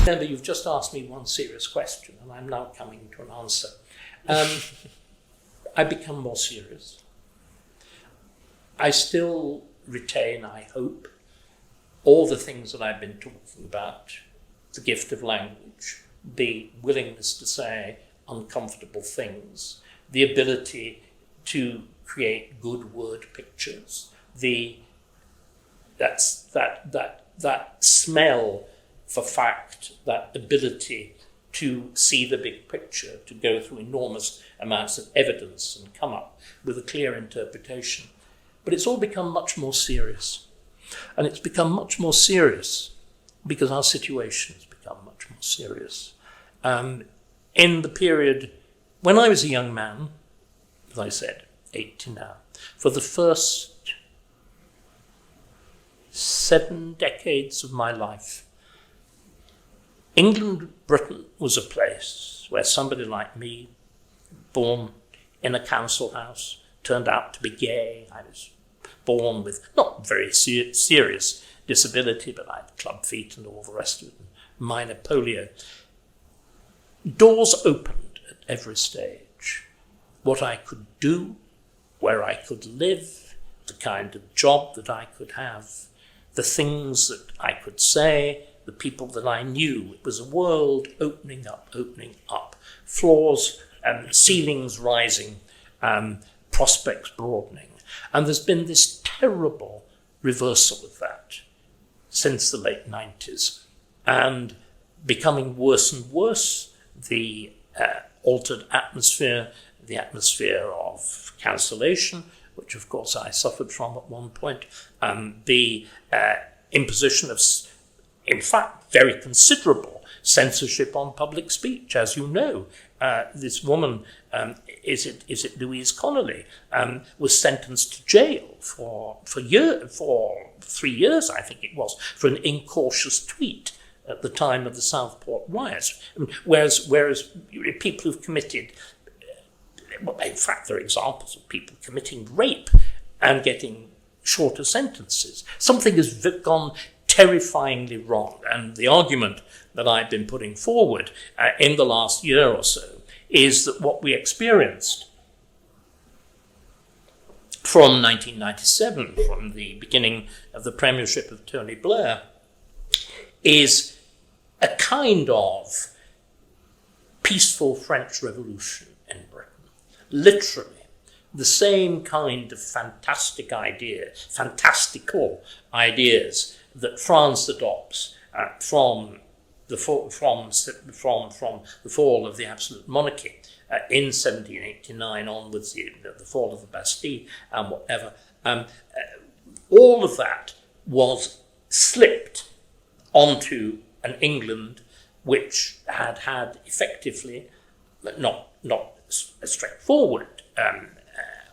Remember, you've just asked me one serious question, and I'm now coming to an answer. I become more serious. I still retain, I hope, all the things that I've been talking about: the gift of language, the willingness to say uncomfortable things, the ability to create good word pictures, that smell for fact, that ability to see the big picture, to go through enormous amounts of evidence and come up with a clear interpretation. But it's all become much more serious. And it's become much more serious because our situation has become much more serious. In the period when I was a young man, as I said, 80 now, for the first 7 decades of my life, England, Britain was a place where somebody like me, born in a council house, turned out to be gay. I was born with not very serious disability, but I had club feet and all the rest of it, and minor polio. Doors opened at every stage. What I could do, where I could live, the kind of job that I could have, the things that I could say, the people that I knew. It was a world opening up, floors and ceilings rising, prospects broadening. And there's been this terrible reversal of that since the late 90s, and becoming worse and worse, the altered atmosphere, the atmosphere of cancellation, which of course I suffered from at one point, the imposition of, in fact, very considerable censorship on public speech. As you know, this woman, is it Louise Connolly, was sentenced to jail for 3 years, I think it was, for an incautious tweet at the time of the Southport riots. Whereas people who've committed, well, in fact, there are examples of people committing rape and getting shorter sentences. Something has gone terrifyingly wrong. And the argument that I've been putting forward in the last year or so is that what we experienced from 1997, from the beginning of the premiership of Tony Blair, is a kind of peaceful French Revolution in Britain. Literally, the same kind of fantastical ideas that France adopts from the fall of the absolute monarchy in 1789 onwards, the fall of the Bastille and whatever. All of that was slipped onto an England which had effectively not a straightforward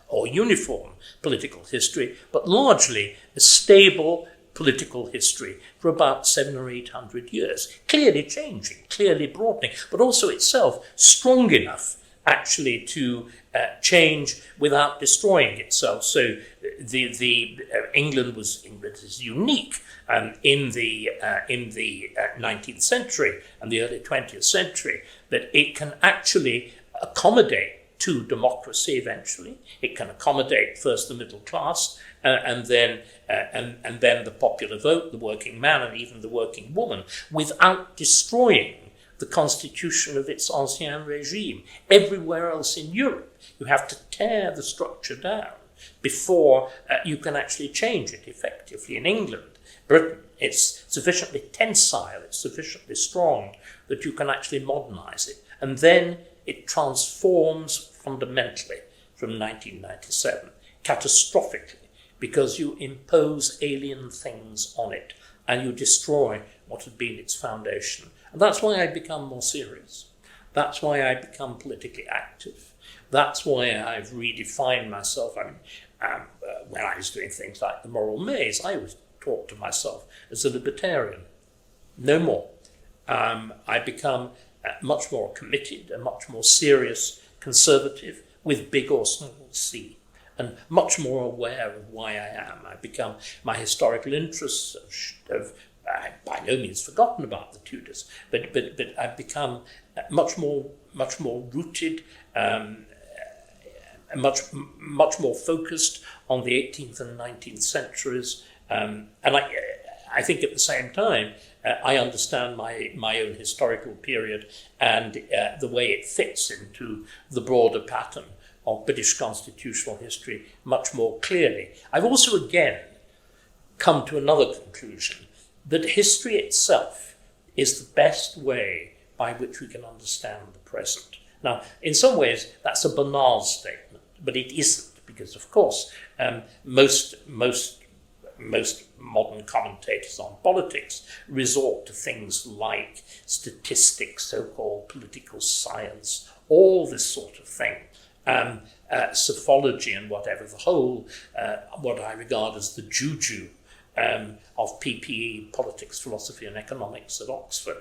or uniform political history, but largely a stable political history for about 700 or 800 years, clearly changing, clearly broadening, but also itself strong enough actually to change without destroying itself. So England is unique in the 19th century and the early 20th century, that it can actually accommodate to democracy eventually. It can accommodate first the middle class and then the popular vote, the working man and even the working woman, without destroying the constitution of its ancien regime. Everywhere else in Europe, you have to tear the structure down before you can actually change it effectively. In England, Britain, it's sufficiently tensile, it's sufficiently strong that you can actually modernize it. And then it transforms fundamentally from 1997, catastrophically, because you impose alien things on it and you destroy what had been its foundation. And that's why I become more serious. That's why I become politically active. That's why I've redefined myself. When I was doing things like the Moral Maze, I always talked to myself as a libertarian. No more. I become much more committed, a much more serious conservative with big or small c, and much more aware of why I am. I become, my historical interests of by no means forgotten about the Tudors, but I've become much more rooted, much more focused on the 18th and 19th centuries, and I think at the same time I understand my own historical period and the way it fits into the broader pattern of British constitutional history much more clearly. I've also again come to another conclusion, that history itself is the best way by which we can understand the present. Now, in some ways, that's a banal statement, but it isn't, because of course, most modern commentators on politics resort to things like statistics, so-called political science, all this sort of thing, psephology and whatever, the whole, what I regard as the juju of PPE, politics, philosophy and economics at Oxford.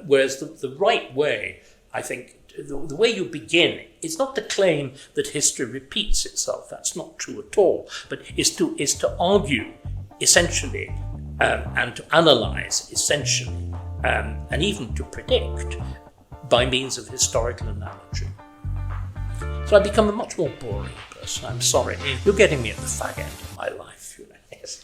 Whereas the right way, I think, the way you begin is not to claim that history repeats itself. That's not true at all. But is to argue essentially and to analyse essentially and even to predict by means of historical analogy. So I become a much more boring person. I'm sorry. You're getting me at the fag end of my life. You know. Yes.